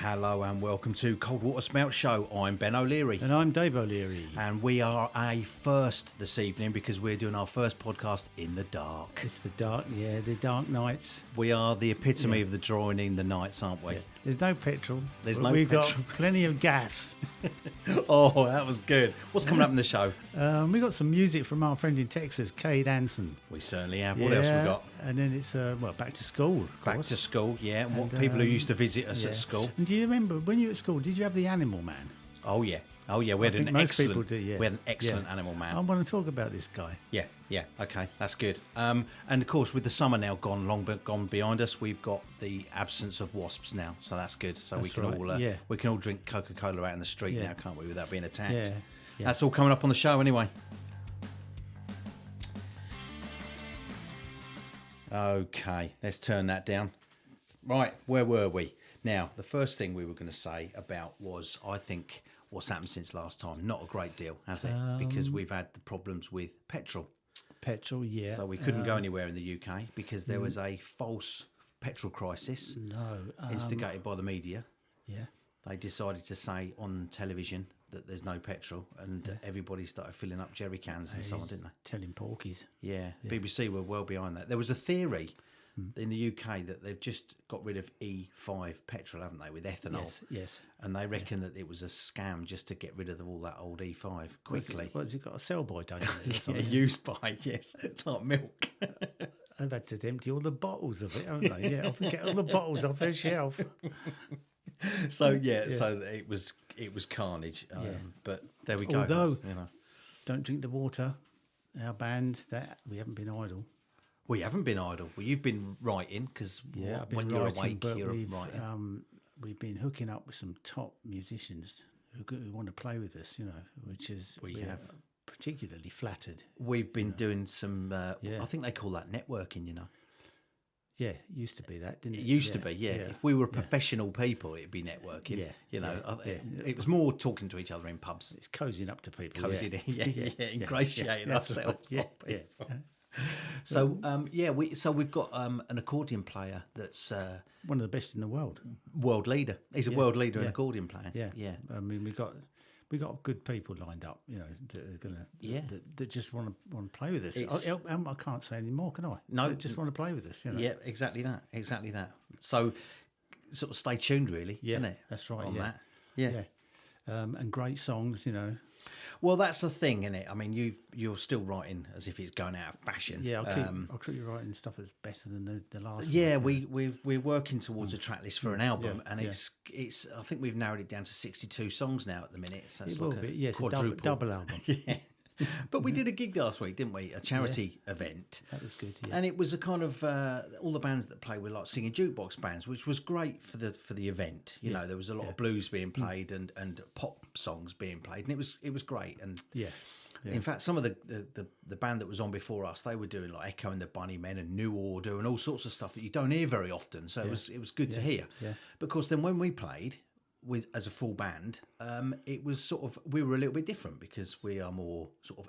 Hello and welcome to Cold Water Spout Show. I'm Ben O'Leary. And I'm Dave O'Leary. And we are a first this evening because we're doing our first podcast in the dark. It's the dark nights. We are the epitome of the drawing in the nights, aren't we? Yeah. There's no petrol. petrol. We've got plenty of gas. Oh, that was good. What's coming up in the show? We got some music from our friend in Texas, Anson. We certainly have. What else we got? And then it's, back to school, of course. Back to school, yeah. And what people who used to visit us at school. And do you remember, when you were at school, did you have the Animal Man? Oh, yeah. We had an excellent Animal Man. I want to talk about this guy. Yeah, okay, that's good. And of course, with the summer now gone behind us, we've got the absence of wasps now, so that's good. So we can all drink Coca-Cola out in the street now, can't we, without being attacked? Yeah. That's all coming up on the show anyway. Okay, let's turn that down. Right, where were we? Now, the first thing we were going to say about was, I think, what's happened since last time. Not a great deal, has it? Because we've had the problems with petrol. Petrol, yeah. So we couldn't go anywhere in the UK because there was a false petrol crisis instigated by the media. Yeah. They decided to say on television that there's no petrol, and everybody started filling up jerry cans and so on, didn't they? Telling porkies. Yeah, BBC were well behind that. There was a theory in the UK that they've just got rid of E5 petrol, haven't they, with ethanol? Yes. And they reckon that it was a scam just to get rid of all that old E5 quickly. What has it got, a sell-by date on it or something? Used by, yes. It's like milk. They've had to empty all the bottles of it, haven't they? Yeah, get all the bottles off their shelf. So it was carnage. But there we go. Although, don't drink the water. Our band, that we haven't been idle. We haven't been idle. Well, you've been writing because when you're awake, you're writing. We've been hooking up with some top musicians who want to play with us, which is we have particularly flattered. We've been doing some. I think they call that networking. Yeah, it used to be that, didn't it? It used to be, yeah. If we were professional people, it'd be networking. It was more talking to each other in pubs. It's cozying up to people. Ingratiating ourselves. So we've got an accordion player that's one of the best in the world. World leader. He's a world leader in accordion playing. Yeah. I mean, we got good people lined up, that are gonna that just want to play with us. I can't say any more, can I? No, they just want to play with us. Yeah, exactly that. So, sort of stay tuned, really. Yeah, isn't it? That's right. On that. Yeah. And great songs, Well, that's the thing, isn't it? I mean, you're still writing as if it's going out of fashion. Yeah, I'll keep writing stuff that's better than the last. Yeah, we're working towards a track list for an album, and it's I think we've narrowed it down to 62 songs now at the minute. So it's like a quadruple double album. Yeah. But we did a gig last week, didn't we? A charity event. That was good. Yeah. And it was a kind of all the bands that play were like singing jukebox bands, which was great for the event. There was a lot of blues being played and pop songs being played, and it was great. And in fact, some of the band that was on before us, they were doing like Echo and the Bunnymen and New Order and all sorts of stuff that you don't hear very often. So it was good to hear. Yeah. Because then when we played as a full band, it was sort of, we were a little bit different because we are more sort of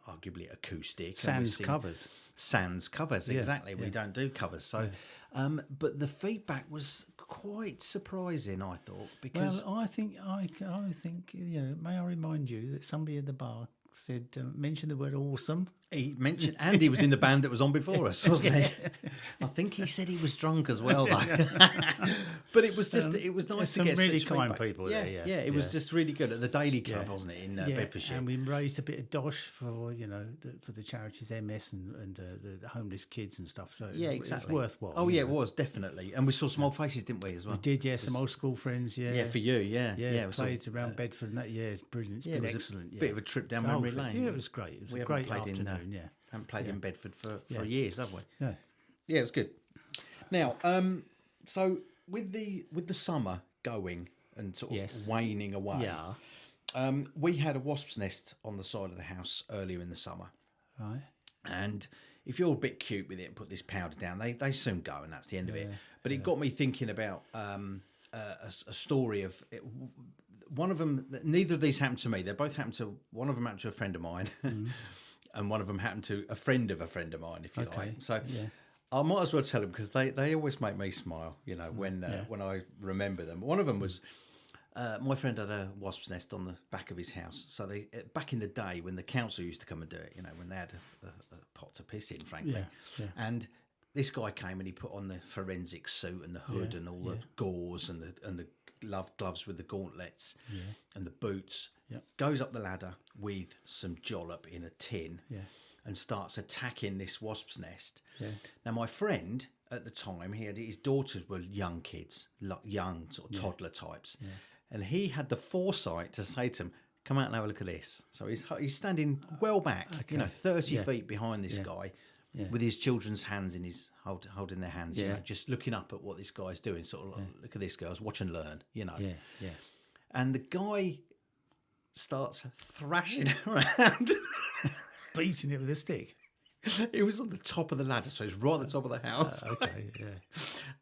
arguably acoustic. Sans covers. Sans covers, exactly. We don't do covers. So, but the feedback was quite surprising, I thought, because I think may I remind you that somebody at the bar said, mention the word awesome. He mentioned, and he was in the band that was on before us, wasn't he? I think he said he was drunk as well, though. But it was just, it was nice to get really such kind feedback. people there. It was just really good at the Daily Club, wasn't it, in Bedfordshire? And we raised a bit of dosh for for the charities MS and the homeless kids and stuff. So exactly, it was worthwhile. Oh yeah, it was definitely. And we saw some old faces, didn't we, as well? We did, some old school friends. Yeah, for you, it played around Bedford and that. Yeah, it's brilliant. It's been excellent. Bit of a trip down memory lane. Yeah, it was great. It was a great afternoon. Haven't played in Bedford for years, have we? Yeah, it was good. Now, so with the summer going and sort of waning away, we had a wasp's nest on the side of the house earlier in the summer, right? And if you're a bit cute with it and put this powder down, they soon go, and that's the end of it. But it got me thinking about a story of it. One of them. Neither of these happened to me. They both happened to one of them happened to a friend of mine. And one of them happened to a friend of mine, if you like. So I might as well tell them because they always make me smile, when I remember them. One of them was my friend had a wasp's nest on the back of his house. So they back in the day when the council used to come and do it, when they had a pot to piss in, frankly. And this guy came and he put on the forensic suit and the hood and all the gauze and the gloves with the gauntlets and the boots. Goes up the ladder with some jollop in a tin and starts attacking this wasp's nest. Now, my friend at the time, his daughters were young kids, young sort of toddler types. And he had the foresight to say to him, come out and have a look at this. So he's standing well back, 30 feet behind this guy with his children's hands in his, holding their hands, just looking up at what this guy's doing. Sort of like, look at this, girls, watch and learn, And the guy starts thrashing around. Beating it with a stick. It was on the top of the ladder, so he's right at the top of the house.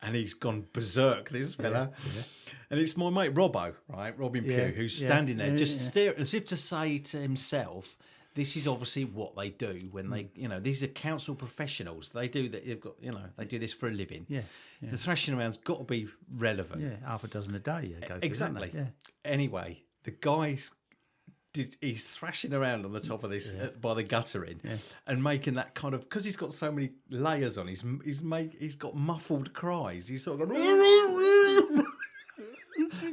And he's gone berserk, this fella. And it's my mate Robbo, right? Robin Pugh, who's standing there just staring as if to say to himself, this is obviously what they do when they, these are council professionals. They do that. They've got, they do this for a living. The thrashing around's got to be relevant. Half a dozen a day. Go through, exactly. Anyway, the guy's he's thrashing around on the top of this by the guttering and making that kind of, because he's got so many layers on. He's got muffled cries. He's sort of going,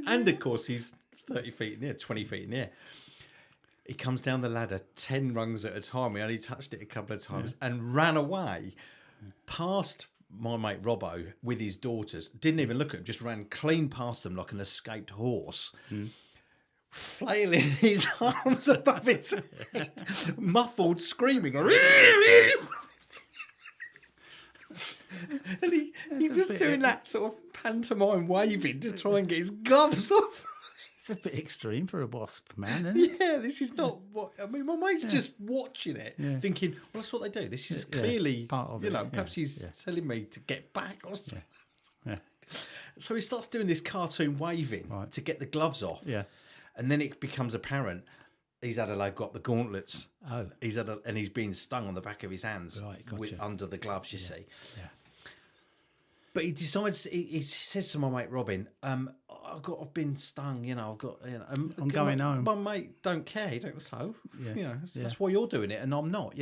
and of course he's 30 feet in the air, 20 feet in the air. He comes down the ladder 10 rungs at a time. He only touched it a couple of times and ran away past my mate Robbo with his daughters. Didn't even look at him, just ran clean past them like an escaped horse. Flailing his arms above his head, muffled, screaming. And he was doing that sort of pantomime waving to try and get his gloves off. It's a bit extreme for a wasp, man, isn't it? Yeah, this is not what... I mean, my mate's just watching it, thinking, well, that's what they do. This is clearly, part of it. Perhaps he's telling me to get back or something. So he starts doing this cartoon waving to get the gloves off. And then it becomes apparent he's got the gauntlets. And he's being stung on the back of his hands under the gloves, you see. But he decides, he says to my mate Robin, I've been stung, I've got, I'm going home. My mate don't care. He don't, so, that's why you're doing it and I'm not,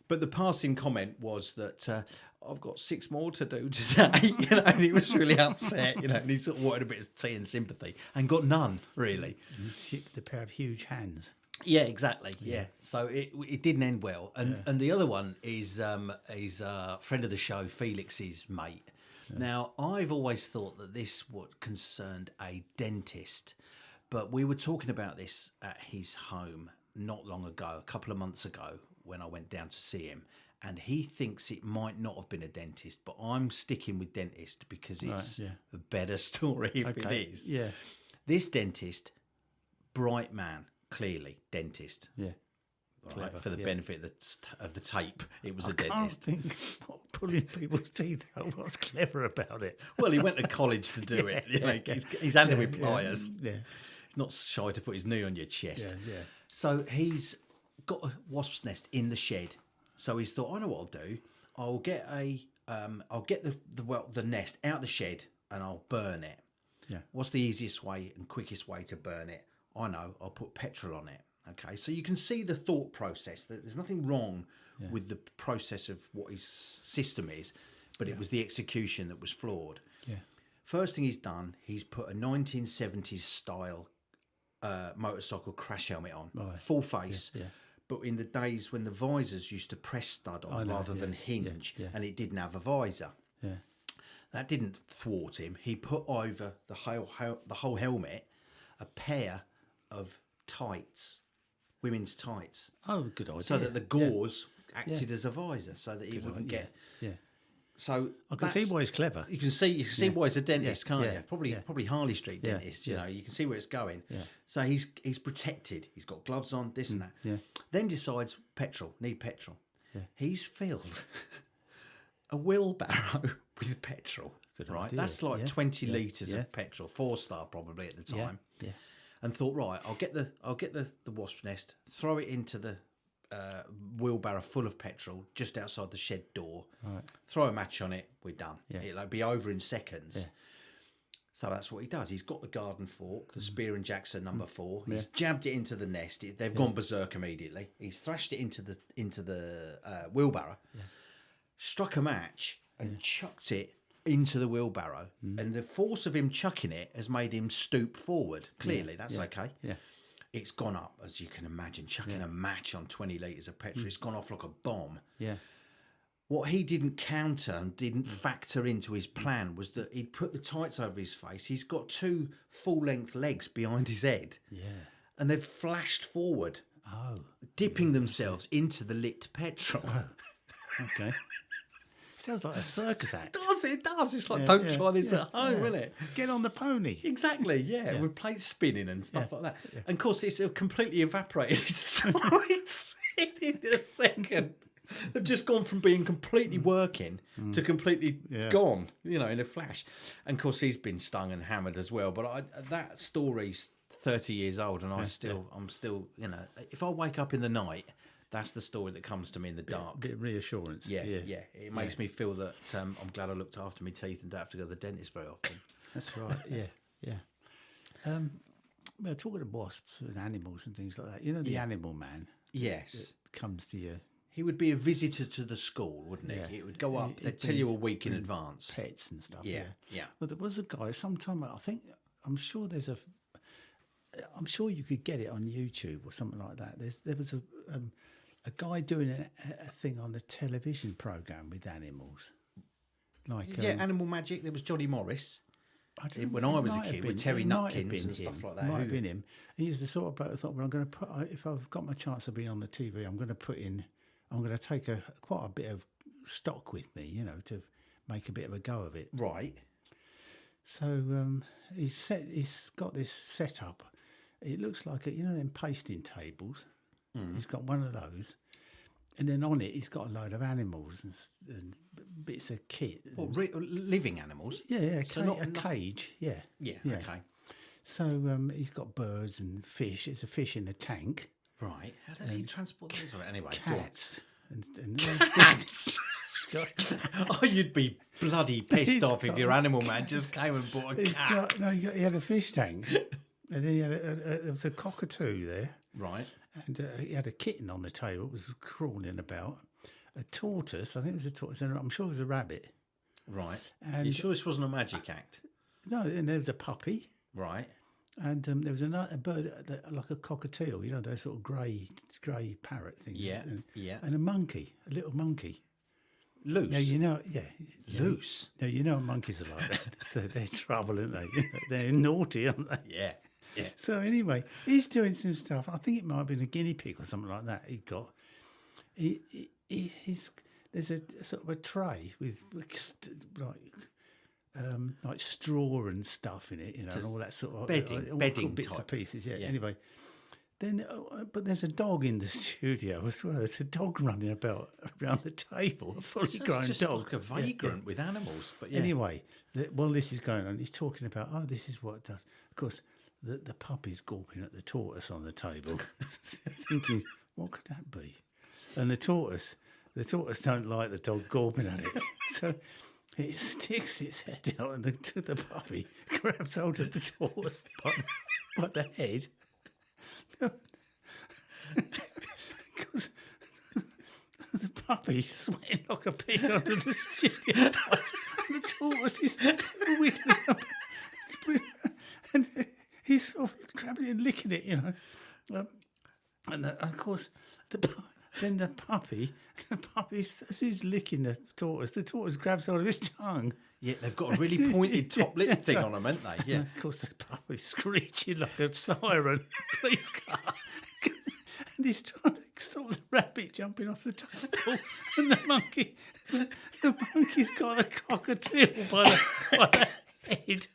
But the passing comment was that I've got 6 more to do today, and he was really upset, and he sort of wanted a bit of tea and sympathy and got none, really. The pair of huge hands. Yeah, exactly. Yeah. So it didn't end well. And the other one is a friend of the show, Felix's mate. Now, I've always thought that this concerned a dentist, but we were talking about this at his home not long ago, a couple of months ago, when I went down to see him. And he thinks it might not have been a dentist, but I'm sticking with dentist because it's a better story if it is. Yeah. This dentist, bright man, clearly, dentist. Yeah. Right, for the benefit of the tape, it was a dentist. I can't think what pulling people's teeth out was clever about it. Well, he went to college to do it. He's handed with pliers. Yeah. He's not shy to put his knee on your chest. Yeah. So he's got a wasp's nest in the shed. So he's thought, I know what I'll do. I'll get the nest out the shed and I'll burn it. Yeah. What's the easiest way and quickest way to burn it? I know. I'll put petrol on it. Okay. So you can see the thought process. That there's nothing wrong with the process of what his system is, but it was the execution that was flawed. Yeah. First thing he's done, he's put a 1970s style motorcycle crash helmet on, full face. Yeah. But in the days when the visors used to press stud on rather than hinge, and it didn't have a visor. Yeah. That didn't thwart him. He put over the whole helmet a pair of tights, women's tights. Oh, good idea. So that the gauze acted as a visor, so that he wouldn't get. Yeah. So I can see why he's clever. You can see why he's a dentist, can't you? Probably Harley Street dentist. You know, you can see where it's going. Yeah. So he's protected. He's got gloves on, this and that. Yeah. Then decides need petrol. Yeah. He's filled a wheelbarrow with petrol. Good right, idea. That's like 20 litres of petrol, 4-star probably at the time. Yeah. And thought, right, I'll get the wasp nest, throw it into the wheelbarrow full of petrol just outside the shed door. Right. Throw a match on it, we're done. Yeah. It'll be over in seconds. Yeah. So that's what he does. He's got the garden fork, the spear and jackson number 4. Yeah. He's jabbed it into the nest. They've gone berserk immediately. He's thrashed it into the wheelbarrow, struck a match and chucked it into the wheelbarrow. And the force of him chucking it has made him stoop forward. Clearly, that's okay. Yeah. It's gone up, as you can imagine, chucking a match on 20 litres of petrol. It's gone off like a bomb. Yeah. What he didn't counter and didn't factor into his plan was that he'd put the tights over his face. He's got 2 full-length legs behind his head. Yeah. And they've flashed forward, dipping themselves into the lit petrol. Okay. Sounds like a circus act. It does. It's like, don't try this at home, isn't it? Get on the pony. Exactly, with plates spinning and stuff like that. Yeah. And of course, it's completely evaporated its sides in a second. They've just gone from being completely working to completely gone, in a flash. And of course, he's been stung and hammered as well. But that story's 30 years old, and I'm still, if I wake up in the night, that's the story that comes to me in the dark. Bit of reassurance. Yeah. It makes me feel that I'm glad I looked after my teeth and don't have to go to the dentist very often. That's right. Yeah. Well, talking of wasps and animals and things like that, the animal man. Yes. Comes to you. He would be a visitor to the school, wouldn't he? Yeah. It would go up. They'd tell you a week in advance. Pets and stuff. Yeah. Well, there was a guy sometime. I'm sure you could get it on YouTube or something like that. There was a guy doing a thing on a television program with animals. Animal Magic. There was Johnny Morris. When I was a kid, with Terry Nutkins and stuff like that. Might have been him. He's the sort of bloke I thought, well, I'm going to put. If I've got my chance of being on the TV, I'm going to take quite a bit of stock with me, to make a bit of a go of it. Right. So he's got this set up. It looks like them pasting tables. He's got one of those, and then on it he's got a load of animals and bits of kit. Living animals? Yeah. A cage. Yeah. Okay. So he's got birds and fish. It's a fish in a tank. Right. How does he transport those? Anyway, cats. And cats. Oh, you'd be bloody pissed off if your animal man just came and bought a cat. He had a fish tank, and then he had there was a cockatoo there. Right. And he had a kitten on the table. It was crawling about. A tortoise. I think it was a tortoise. And I'm sure it was a rabbit. Right. And you sure this wasn't a magic act? No, and there was a puppy. Right. And there was a bird like a cockatiel, those sort of grey parrot things. Yeah. And a monkey, a little monkey. Loose. Now, Loose. Now, monkeys are like that. They're trouble, aren't they? They're naughty, aren't they? Yeah. So anyway, he's doing some stuff. I think it might have been a guinea pig or something like that. There's a sort of a tray with like straw and stuff in it, and all that sort of bedding bits type. and pieces. Yeah. Anyway, then but there's a dog in the studio as well. There's a dog running about around the table, a fully grown just dog, like a vagrant with animals. But anyway, while this is going on, he's talking about this is what it does. Of course, the puppy's gawping at the tortoise on the table, thinking, what could that be? And the tortoise don't like the dog gawping at it, so it sticks its head out, and the puppy grabs hold of the tortoise by the head. Because the puppy's sweating like a pig under the studio, and the tortoise is wiggling up, and he's sort of grabbing it and licking it, and of course then the puppy, as he's licking the tortoise grabs hold of his tongue. Yeah, they've got a really pointed top lip thing on them, haven't they? Yeah. And of course, the puppy's screeching like a siren. Police car. And he's trying to stop the rabbit jumping off the table. And the monkey's got a cockatiel by the head.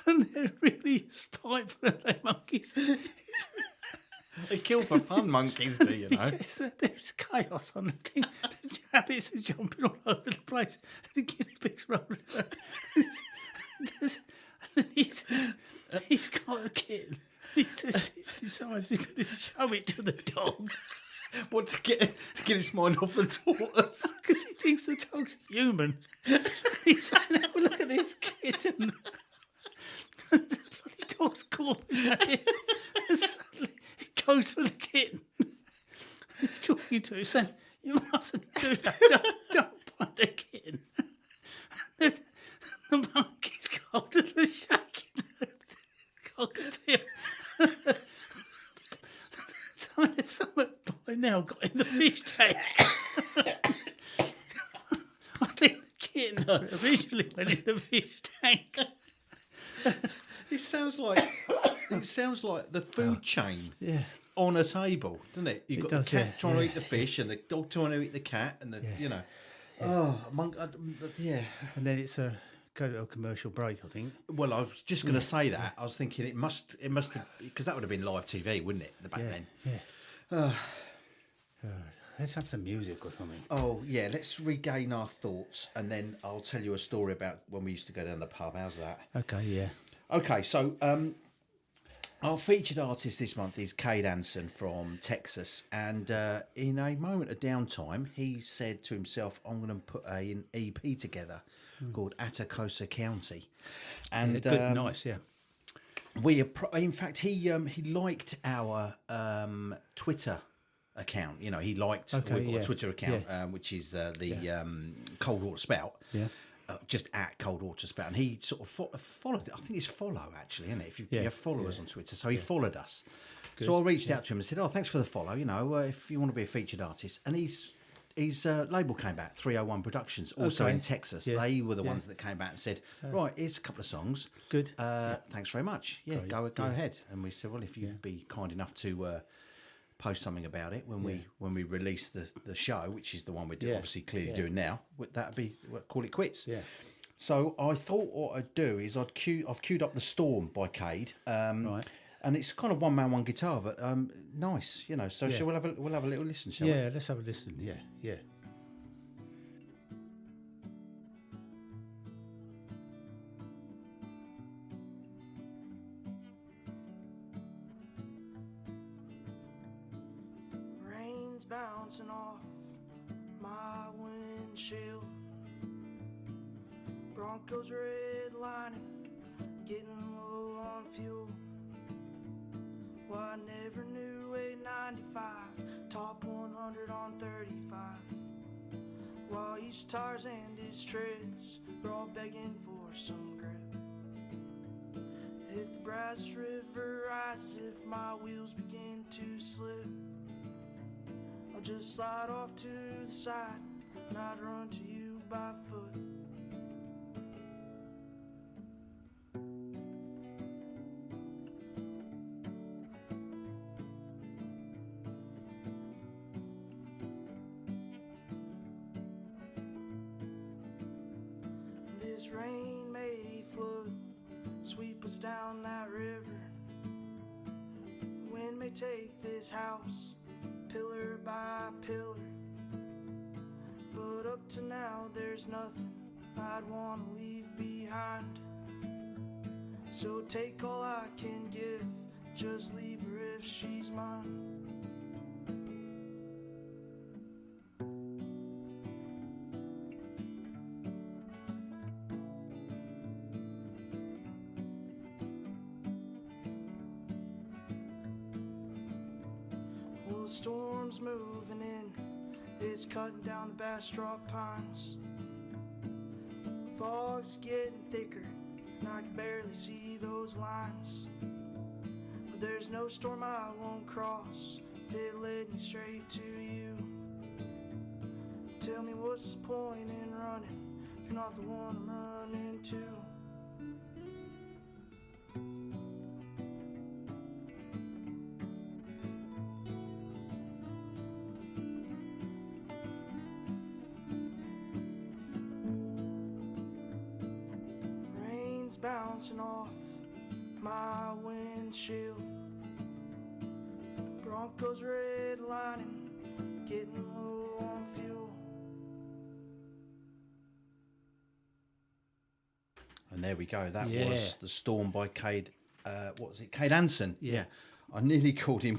And they're really spiteful, they monkeys. They kill for fun, monkeys do, Yes, there's chaos on the thing. The rabbits are jumping all over the place. The guinea pigs rolling around. And then he's got a kitten. He's decides he's going to show it to the dog What, to get his mind off the tortoise? because he thinks the dog's human. He's saying, "Have a look at this kitten." And the bloody dog's calling at him. And suddenly he goes for the kitten. He's talking to him, saying, "You mustn't do that. Don't bite the kitten." The monkey's got the shaking the cockatiel. Someone by now got in the fish tank. I think the kitten originally went in the fish tank. It sounds like the food chain Yeah. on a table, doesn't it? You've got the cat trying to yeah. eat the fish, and the dog trying to eat the cat, and yeah. And then it's go to a commercial break, I think. Well, I was just going to say that. I was thinking it must have, because that would have been live TV, wouldn't it? Back then. Yeah. Let's have some music or something. Oh yeah, let's regain our thoughts, and then I'll tell you a story about when we used to go down the pub. How's that? Okay, yeah. Okay, so our featured artist this month is Anson from Texas, and in a moment of downtime, he said to himself, "I'm going to put an EP together called Atascosa County," and Nice, yeah. in fact, he liked our Twitter account. You know, he liked we've got a Twitter account, which is the Cold Water Spout. Yeah. Just at Cold Water Spout, and he sort of followed it. I think it's follow, actually, isn't it? If you have followers on Twitter, so he followed us. Good. So I reached out to him and said, "Oh, thanks for the follow. You know, if you want to be a featured artist," and his label came back, 301 Productions, also in Texas. Yeah. They were the ones that came back and said, "Right, here's a couple of songs. Good. Thanks very much. Yeah, go ahead." And we said, "Well, if you'd be kind enough to post something about it when we release the show, which is the one we're obviously clearly doing now, that'd be call it quits." Yeah. So I thought what I'd do is I've queued up The Storm by Cade, right, and it's kind of one man, one guitar, but nice, you know. So shall we'll have a little listen, shall we? Yeah, let's have a listen. Yeah. Bouncing off my windshield, Broncos redlining, getting low on fuel. Well, I never knew a 95 top 100 on 35, while each tires and his treads were all begging for some grip. If the Brazos River rises, if my wheels begin to slip, I'll just slide off to the side and I'd run to you by foot. This rain may flood, sweep us down that river. Wind may take this house pillar by pillar, but up to now there's nothing I'd want to leave behind. So take all I can give, just leave her if she's mine. Well, the storm's moving in, it's cutting down the Bastrop pines. Fog's getting thicker, and I can barely see those lines. But there's no storm I won't cross if it led me straight to you. Tell me what's the point in running if you're not the one I'm running to. Bouncing off my windshield, Broncos redlining, getting low on fuel. And there we go. That was The Storm by Cade. What was it? Cade Anson. Yeah. I nearly called him.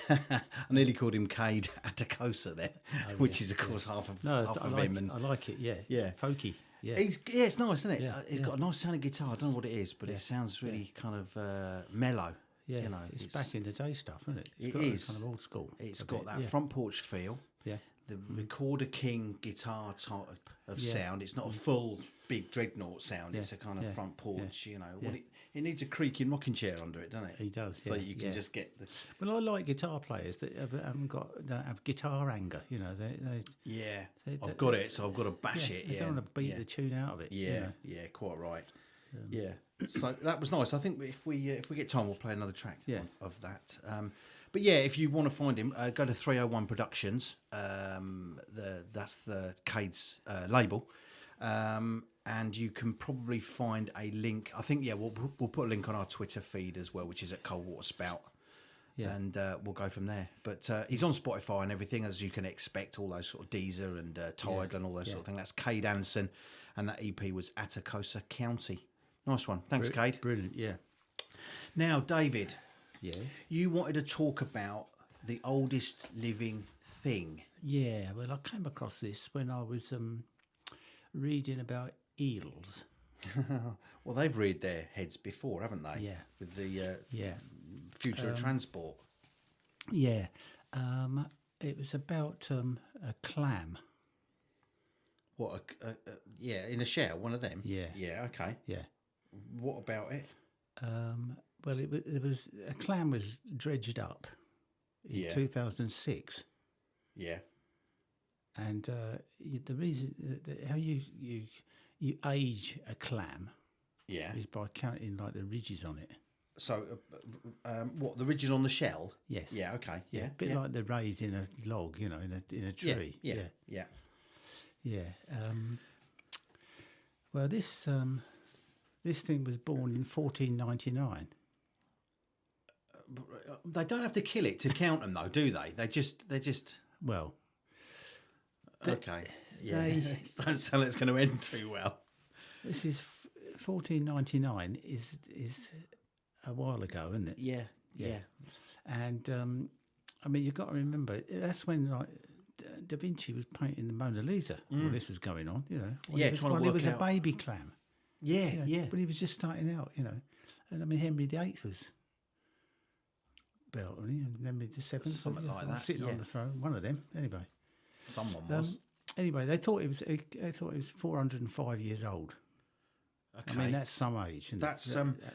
I nearly called him Cade Atacosa there, which is of course half of him. And I like it. Yeah, yeah, it's folky. Yeah, it's nice, isn't it? Yeah, It's got a nice sounding guitar. I don't know what it is, but it sounds really kind of mellow. Yeah, you know, it's back in the day stuff, isn't it? It got is kind of old school. It's got that front porch feel. Yeah. The Recorder King guitar type of sound. It's not a full big dreadnought sound. It's a kind of front porch. You know, it needs a creaking rocking chair under it, doesn't it? He does. So you can just get the. Well, I like guitar players that don't have guitar anger. You know, I've got it, so I've got to bash it. They don't want to beat the tune out of it. Yeah, you know? yeah, quite right. So that was nice. I think if we get time, we'll play another track of that. But yeah, if you want to find him, go to 301 Productions. That's the Cade's label, and you can probably find a link. I think we'll put a link on our Twitter feed as well, which is at Cold Water Spout. Yeah. And we'll go from there. But he's on Spotify and everything, as you can expect, all those sort of Deezer and Tidal and all those sort of things. That's Cade Anson, and that EP was Atacosa County. Nice one. Thanks, Cade. Brilliant, yeah. Now, David, you wanted to talk about the oldest living thing. Yeah, well, I came across this when I was reading about eels. Well, they've reared their heads before, haven't they? Yeah. With the future of transport. Yeah. It was about a clam. What? In a shell, one of them. Yeah. Yeah. Okay. Yeah. What about it? Well, it was a clam was dredged up in 2006. Yeah. And the reason how you age a clam is by counting like the ridges on it. So, what, the ridges on the shell? Yes. Yeah. Okay. Yeah. A bit like the rays in a log, you know, in a tree. Yeah. Well, this thing was born in 1499. They don't have to kill it to count them, though, do they? They just. Well. Okay. Yeah. Don't sound like it's going to end too well. This is 1499. Is a while ago, isn't it? Yeah. And I mean, you've got to remember that's when like Da Vinci was painting the Mona Lisa. Well, this was going on, you know. Trying to work he was out. a baby clam. Yeah, you know, but he was just starting out, you know. And I mean, Henry VIII was built, and Henry VII, something like that, sitting on the throne. One of them, anyway. Someone was. Anyway, they thought it was 405 years old. Okay. I mean, that's some age. Isn't that's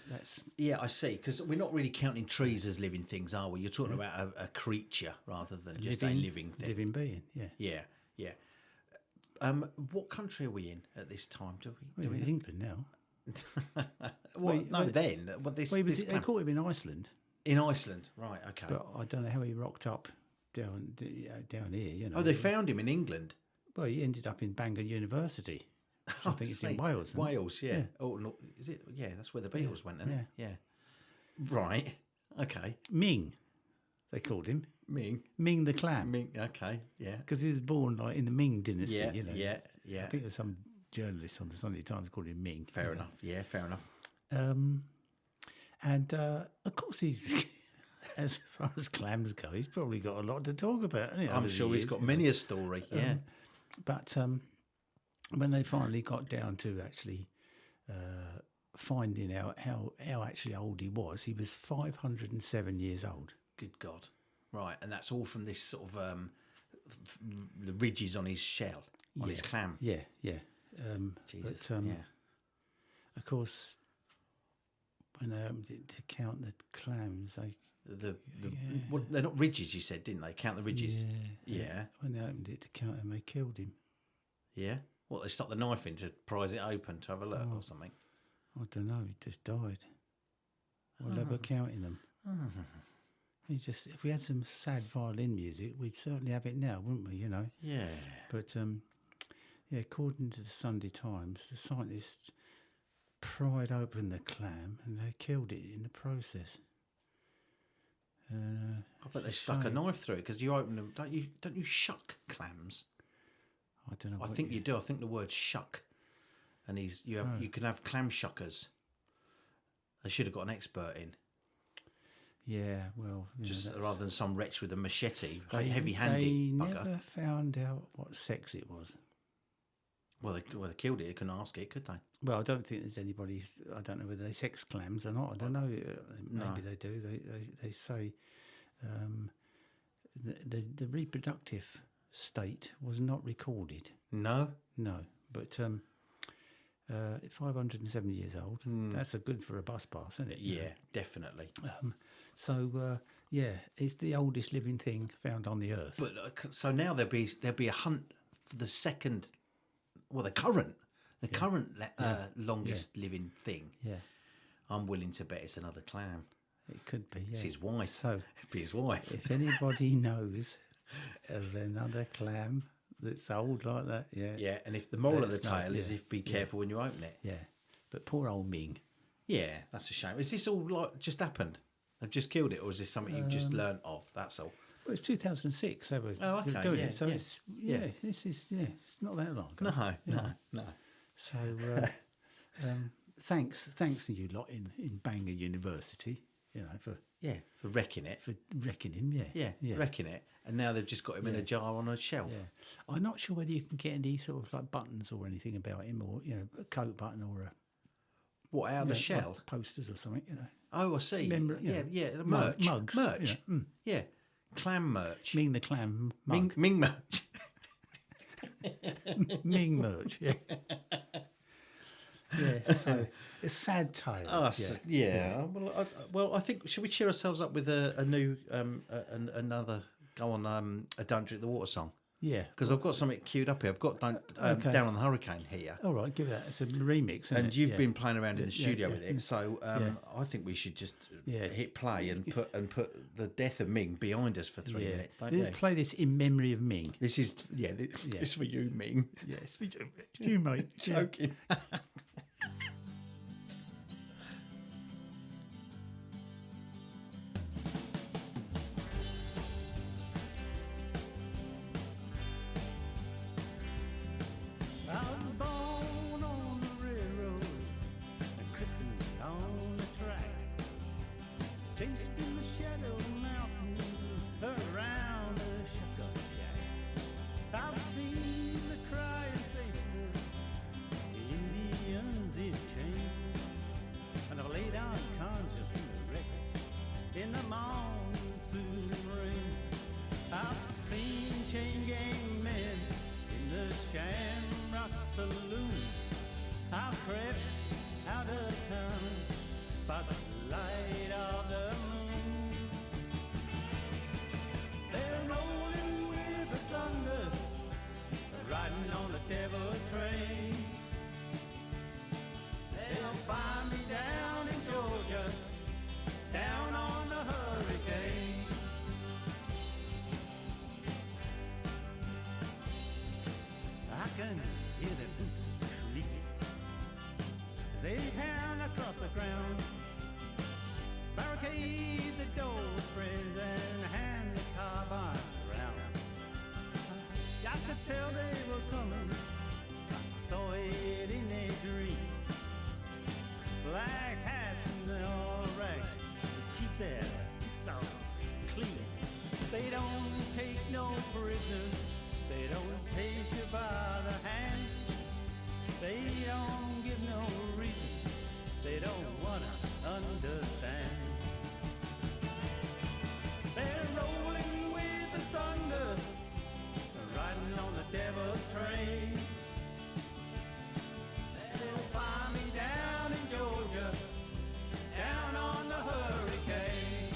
that's I see. Because we're not really counting trees as living things, are we? You're talking about a creature rather than just a living thing. Living being, yeah. What country are we in at this time? We're in England now. Then. Well, they caught him in Iceland. In Iceland, right? Okay. But I don't know how he rocked up down here. You know. Oh, they found him in England. Well, he ended up in Bangor University. I think it's in Wales. Wales, yeah. Oh, no, is it? Yeah, that's where the Beatles went, isn't it? Yeah. Right. Okay. Ming, they called him. Ming the clam. Okay. Yeah. Because he was born like in the Ming dynasty. Yeah. You know. Yeah. I think there's some journalist on the Sunday Times called him Ming. Fair enough. Yeah. Fair enough. And of course he's. As far as clams go, he's probably got a lot to talk about. Hasn't he, I'm sure he's got many a story. Yeah. But when they finally got down to actually finding out how actually old he was 507 years old. Good God. Right. And that's all from this sort of the ridges on his shell, on his clam. Yeah. Jesus. But, of course, when they opened it to count the clams, they're not ridges, you said, didn't they? Count the ridges. Yeah. When they opened it to count them, they killed him. Yeah. What, they stuck the knife in to prise it open to have a look or something? I don't know. He just died. Well, they were counting them. If we had some sad violin music, we'd certainly have it now, wouldn't we? You know. Yeah. But according to the Sunday Times, the scientists pried open the clam and they killed it in the process. I bet they stuck a knife through it because you open them. Don't you shuck clams? I don't know. I think you do. I think the word shuck, and you can have clam shuckers. They should have got an expert in. Yeah, well, Just rather than some wretch with a machete, heavy-handed They bugger. never found out what sex it was. Well, they killed it. They couldn't ask it, could they? Well, I don't think there's anybody. I don't know whether they sex clams or not. I don't know. Maybe they do. They say the reproductive state was not recorded. No. But 570 years old. That's a good for a bus pass, isn't it? Yeah, definitely. It's the oldest living thing found on the earth. But so now there'll be a hunt for the second, well, the current longest living thing. Yeah, I'm willing to bet it's another clam. it could be. Yeah. It's his wife. So It'd be his wife. if anybody knows of another clam that's old like that, Yeah, and if the moral of the Let's know, tale is yeah, if be careful when you open it. yeah. But poor old Ming. Yeah, that's a shame. Is this all like just happened? They've just killed it, or is this something you've just learnt of? That's all. Well, it's 2006. They were okay, doing yeah, it, so yeah, it's yeah. This is it's not that long ago. No. So thanks to you lot in Bangor University, for wrecking it. for wrecking him. Yeah, wrecking it. And now they've just got him in a jar on a shelf. Yeah. I'm not sure whether you can get any sort of like buttons or anything about him, or a coat button or a What, out of the shell? like posters or something. Oh, I see. Remember, merch. mugs. Merch. Yeah. Clam merch. Ming the clam mug. Ming merch. Ming merch. Yeah. Yeah. So it's a sad tale. Oh, Well, I think, should we cheer ourselves up with a new, another, go on, a Don't Drink the Water song? Yeah. Because I've got something queued up here. I've got Down on the Hurricane here. All right, give it that. It's a remix, isn't And it? you've been playing around in the studio with it, yeah. so I think we should just Yeah. hit play and put the death of Ming behind us for 3 minutes, don't Let's you? play this in memory of Ming. This is it's for you, Ming. Yeah, it's you, mate. Joking. I was born on the railroad and christened on the track, tasting the shadow mountains around the shotgun shack. I've seen the crying faces, the Indians in chains, and I've laid out conscious in the wreck in the monsoon rain. I've seen chain gang men in the Shamrock Saloon. I've crept out of town by the light of the moon. They're rolling with the thunder, riding on the devil train. They'll find me down in Georgia, down on the hurricane. I can hear their boots creaking as they pound across the ground. Barricade the door, friends, and hand the carbine around. I could tell they were coming, I saw it in a dream. Black hats and they all rags to keep their pistols clean. They don't take no prisoners, they don't take you by the hand. They don't give no reason, they don't wanna understand. They're rolling with the thunder, riding on the devil's train. They'll find me down in Georgia, down on the hurricane.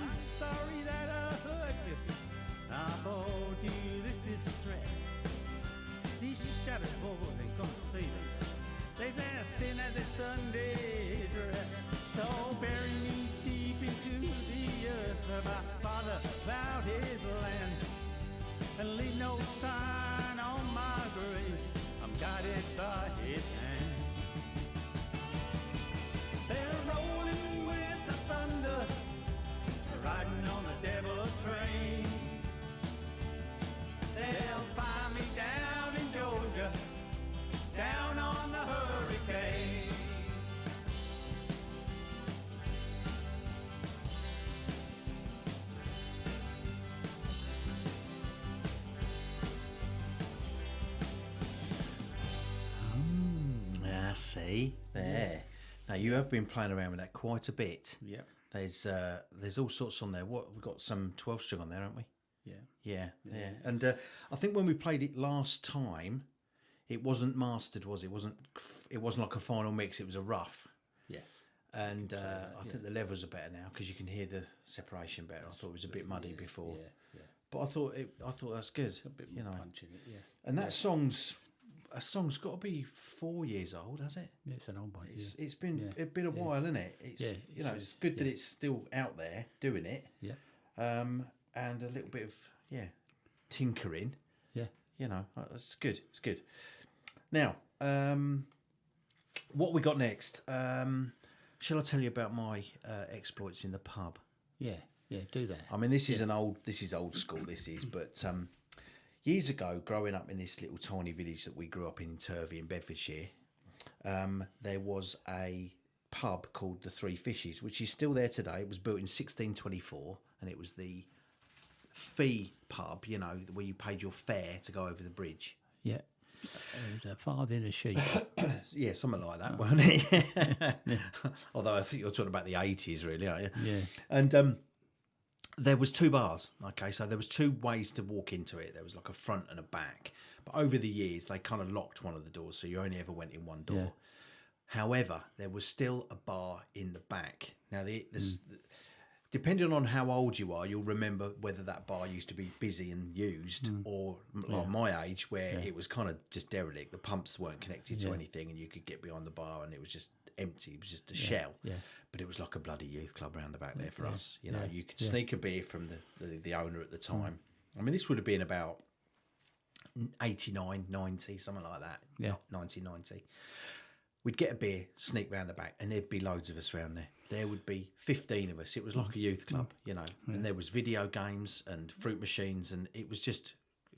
I'm sorry that I hurt you. I brought you this distress. These shattered boys ain't gonna save us. They's as thin as a Sunday dress. So bury me deep into the earth. My father vowed his land, and leave no sign on my grave. I'm guided by his hand. They're rolling with the thunder, riding on the devil train. They'll find me down in Georgia, down on the hurricane. See there. Now you have been playing around with that quite a bit. Yeah. There's all sorts on there. What we've got some 12 string on there, haven't we? Yeah. Yeah. And I think when we played it last time, it wasn't mastered, was it? It wasn't like a final mix. It was a rough. Yeah. And I think the levels are better now because you can hear the separation better. I thought it was a bit muddy before. Yeah. But I thought that's good. A bit more punch in it. Yeah. And that song's got to be 4 years old, has it? Yeah, it's an old one. It's been a while, isn't it? It's good that it's still out there doing it. Yeah. And a little bit of tinkering. Yeah. It's good. It's good. Now, what we got next? Shall I tell you about my exploits in the pub? Yeah, do that. I mean, this is old school. This is, but years ago, growing up in this little tiny village that we grew up in Turvey in Bedfordshire, there was a pub called the Three Fishes, which is still there today. It was built in 1624, and it was the fee pub, where you paid your fare to go over the bridge. Yeah. It was a farthing a sheep. Yeah, something like that, wasn't it? Although I think you're talking about the 80s, really, aren't you? Yeah. And there was two bars, okay? So there was two ways to walk into it. There was like a front and a back. But over the years, they kind of locked one of the doors, so you only ever went in one door. Yeah. However, there was still a bar in the back. Now, depending on how old you are, you'll remember whether that bar used to be busy and used or like my age where it was kind of just derelict. The pumps weren't connected to anything and you could get behind the bar and it was just empty. It was just a shell. Yeah. But it was like a bloody youth club round about there for us. You could sneak a beer from the owner at the time. I mean, this would have been about 89, 90, something like that. Yeah. 1990. We'd get a beer, sneak round the back, and there'd be loads of us round there. There would be 15 of us. It was like a youth club, and there was video games and fruit machines, and it was just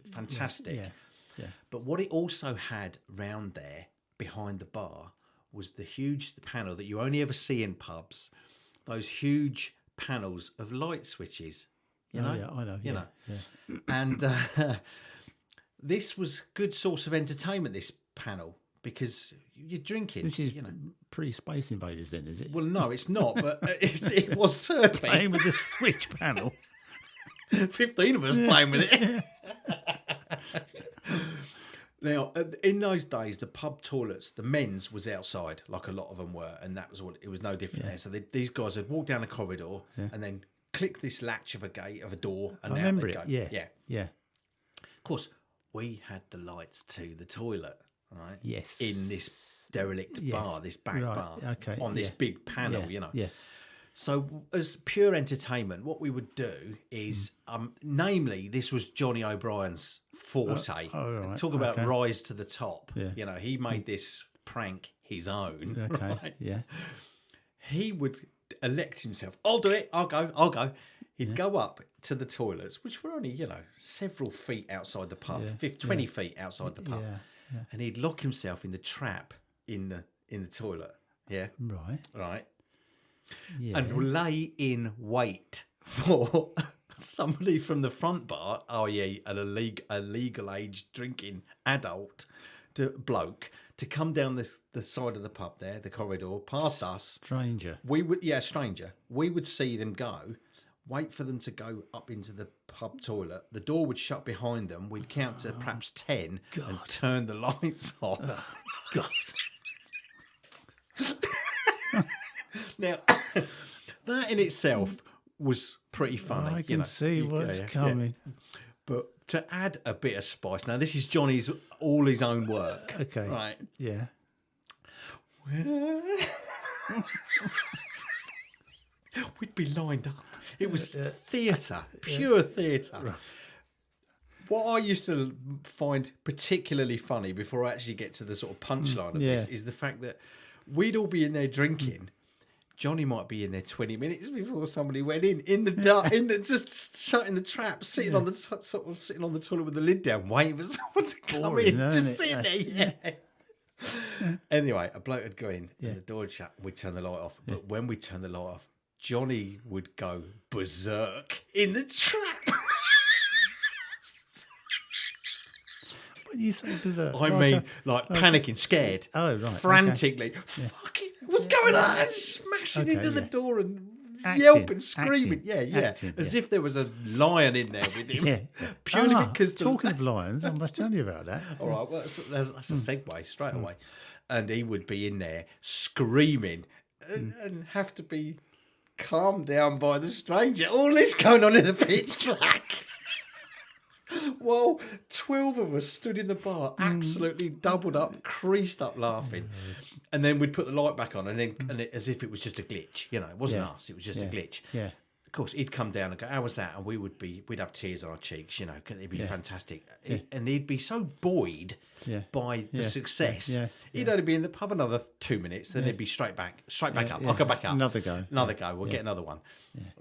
fantastic. Yeah. But what it also had round there, behind the bar, was the huge panel that you only ever see in pubs, those huge panels of light switches. I know. Yeah. And this was good source of entertainment, this panel, because you're drinking. This is pre-Space Invaders then, is it? Well, no, it's not, but it was Turkey. Playing with the switch panel. 15 of us playing with it. Now, in those days, the pub toilets, the men's was outside, like a lot of them were, and that was what it was no different there. So these guys would walk down a corridor and then click this latch of a gate of a door, and out they go. Yeah. Of course, we had the lights to the toilet, right? Yes. In this derelict bar, this back bar, on this big panel, Yeah. So as pure entertainment, what we would do is, namely, this was Johnny O'Brien's forte. Right. Talk about rise to the top. Yeah. He made this prank his own. Okay. Right? Yeah. He would elect himself. I'll do it. I'll go. He'd go up to the toilets, which were only, several feet outside the pub, 20 feet outside the pub. Yeah. And he'd lock himself in the trap in the toilet. Yeah. Right. Yeah. And lay in wait for somebody from the front bar, i.e. a legal age drinking adult bloke, to come down the side of the pub there, the corridor, past us. Stranger. Stranger. We would see them go, wait for them to go up into the pub toilet. The door would shut behind them. We'd count to perhaps 10 and turn the lights off. God. Now, that in itself was pretty funny. I can see what's coming. But to add a bit of spice, now this is Johnny's all his own work. Okay. Right. Yeah. We'd be lined up. It was theatre, pure theatre. Right. What I used to find particularly funny before I actually get to the sort of punchline of this is the fact that we'd all be in there drinking. Johnny might be in there 20 minutes before somebody went in the dark, just shutting the trap, sitting on the sitting on the toilet with the lid down, waiting for someone to come in, just sitting there. Yeah. Anyway, a bloke would go in, and the door would shut, and we'd turn the light off. But when we turned the light off, Johnny would go berserk in the trap. When you say berserk, I mean, panicking, scared, frantically. Fucking, what's going on? Smashing into the door and yelping, screaming. Acting, as if there was a lion in there with him. Purely because talking of lions, I must tell you about that. All right, well, that's a segue straight away. And he would be in there screaming and have to be calmed down by the stranger. All this going on in the pitch black. Well, 12 of us stood in the bar, absolutely doubled up, creased up laughing. And then we'd put the light back on, and as if it was just a glitch. You know, it wasn't us, it was just a glitch. Yeah. Of course, he'd come down and go, "How was that?" And we'd have tears on our cheeks, you know, it'd be fantastic. And he'd be so buoyed by the success. He'd only be in the pub another 2 minutes, then he'd be straight back up. I'll go back up. Another go. We'll get another one.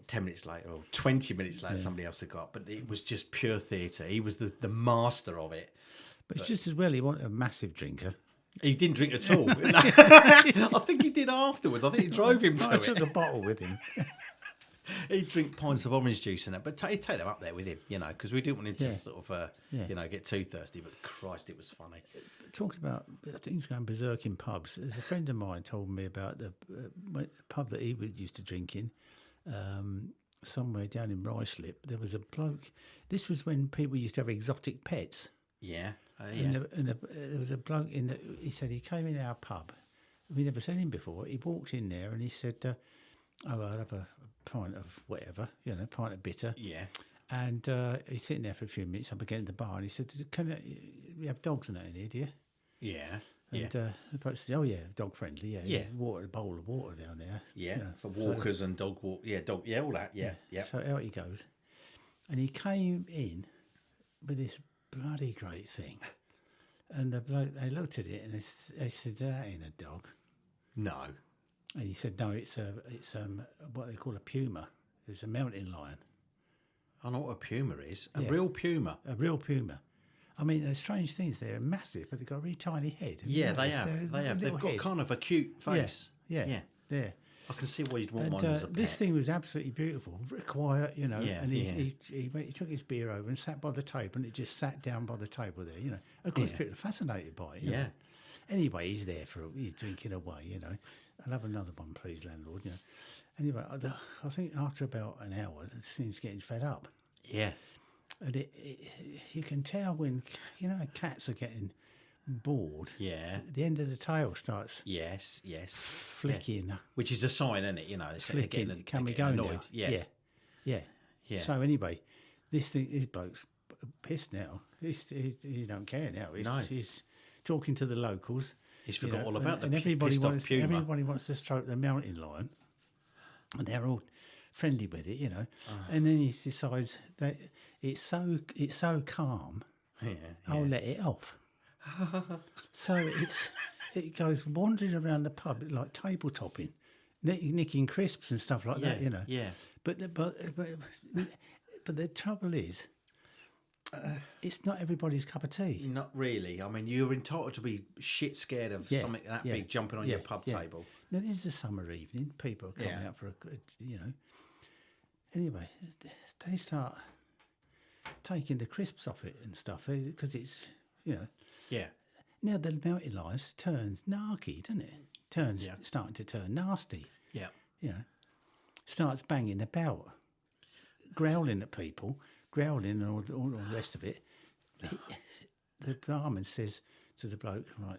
10 minutes later or 20 minutes later, somebody else had got up. But it was just pure theatre. He was the master of it. But it's just as well he wasn't a massive drinker. He didn't drink at all. I think he did afterwards. I think he drove him to it. I took the bottle with him. He'd drink pints of orange juice and that, but he'd take them up there with him, you know, because we didn't want him to sort of, get too thirsty. But Christ, it was funny. Talking about things going berserk in pubs, there's a friend of mine told me about the pub that he used to drink in, somewhere down in Ruislip. There was a bloke. This was when people used to have exotic pets. Yeah. And there was a bloke he said he came in our pub. We never seen him before. He walked in there and he said, I'll have a pint of whatever, you know, pint of bitter. Yeah. And he's sitting there for a few minutes up against the bar and he said, we have dogs and that in here, do you? Yeah. And the bloke said, oh, yeah, dog friendly, yeah. Water, a bowl of water down there. Yeah, you know, for walkers and dog walk. Yeah, all that, yeah. So out he goes. And he came in with this bloody great thing. And the bloke, they looked at it and they said, that ain't a dog. No. And he said, no, it's what they call a puma. It's a mountain lion. I know what a puma is. A real puma. A real puma. I mean, they're strange things. They're massive, but they've got a really tiny head. Yeah, they have. They've got kind of a cute face. Yeah. I can see why you'd want one as a pet. This thing was absolutely beautiful, very quiet, you know. Yeah, and he took his beer over and sat by the table, and it just sat down by the table there, you know. Of course, people are fascinated by it. You know? Anyway, he's drinking away, you know. I'll have another one, please, landlord. You know. Anyway, I think after about an hour, the thing's getting fed up. Yeah. And you can tell when, you know, cats are getting bored. Yeah. The end of the tail starts. Yes. Flicking. Yeah. Which is a sign, isn't it? You know, they're getting, can we go annoyed. Now? Yeah. So anyway, this bloke's pissed now. He don't care now. He's talking to the locals. He's forgot all about and everybody wants to stroke the mountain lion, and they're all friendly with it, you know. And then he decides that it's so calm. I'll let it off. So it goes wandering around the pub like table topping, nicking crisps and stuff like that, you know. Yeah. But the trouble is, it's not everybody's cup of tea. Not really. I mean, you're entitled to be shit scared of something that big jumping on your pub table. Now, this is a summer evening. People are coming out for a, you know. Anyway, they start taking the crisps off it and stuff because it's, you know. Yeah. Now the mountain lion turns narky, doesn't it? Starting to turn nasty. Yeah. You know, starts banging about, growling at people, and all the rest of it. The barman says to the bloke, right,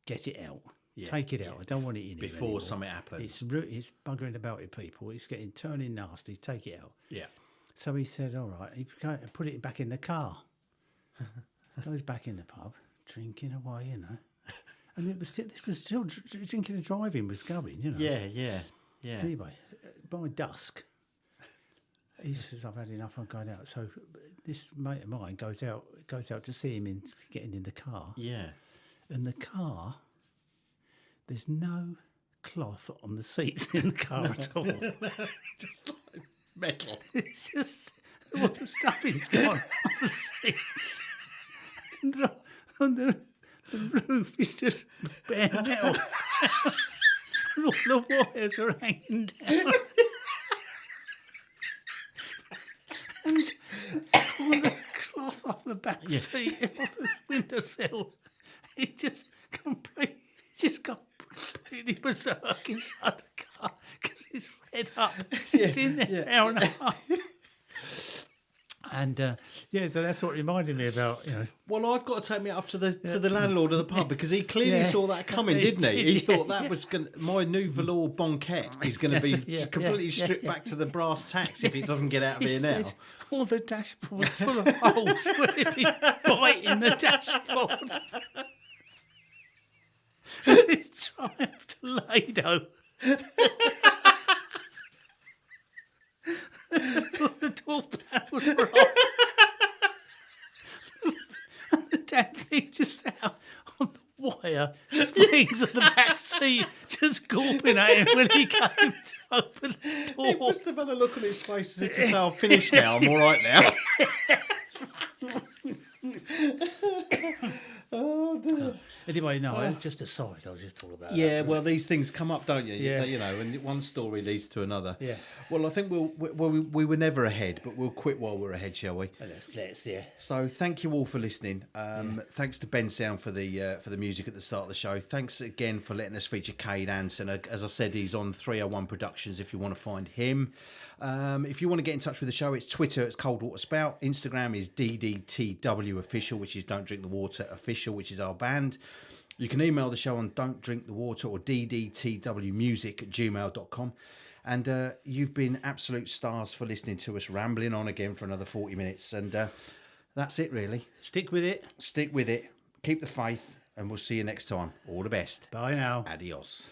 get it out. Take it out. I don't want it in here before anymore. something happens. It's buggering about with people. It's turning nasty. Take it out. Yeah. So he said, all right. He put it back in the car. Goes back in the pub, drinking away, you know. And this was still drinking and driving was going, you know. Yeah. Anyway, by dusk, he says, I've had enough, I'm going out. So this mate of mine goes out to see him getting in the car. Yeah. And the car, there's no cloth on the seats in the car at all. Just like metal. It's just all the stuffing's gone on the seats. And on the roof is just bare metal. And all the wires are hanging down. And all the cloth off the back seat, off the windowsill, it just completely berserk inside the car because it's fed up. It's in there an hour and a half. And so that's what reminded me about, you know. Well, I've got to take me up to the landlord of the pub because he clearly saw that coming, didn't he? He thought that was my new velour banquette is going to be completely stripped back to the brass tacks if it doesn't get out of here now. All the dashboard's full of holes where it'd be biting the dashboard. It's Triumph Toledo. The door panels were off. And the damn thing just sat on the wire springs of the back seat, just gawping at him when he came to open the door. He must have had a look on his face as if to say, I've finished now, I'm all right now. Oh, dear. Anyway, no, it was just a side. I was just talking about. Yeah, that. well, these things come up, don't you? Yeah. You know, and one story leads to another. Yeah. Well, I think we were never ahead, but we'll quit while we're ahead, shall we? Let's yeah. So thank you all for listening. Thanks to Ben Sound for the music at the start of the show. Thanks again for letting us feature Cade Anson. As I said, he's on 301 Productions if you want to find him. If you want to get in touch with the show, it's Twitter, it's Cold Water Spout. Instagram is DDTW Official, which is Don't Drink the Water Official, which is our band. You can email the show on Don't Drink the Water or ddtwmusic@gmail.com. And you've been absolute stars for listening to us rambling on again for another 40 minutes. And that's it, really. Stick with it. Stick with it. Keep the faith. And we'll see you next time. All the best. Bye now. Adios.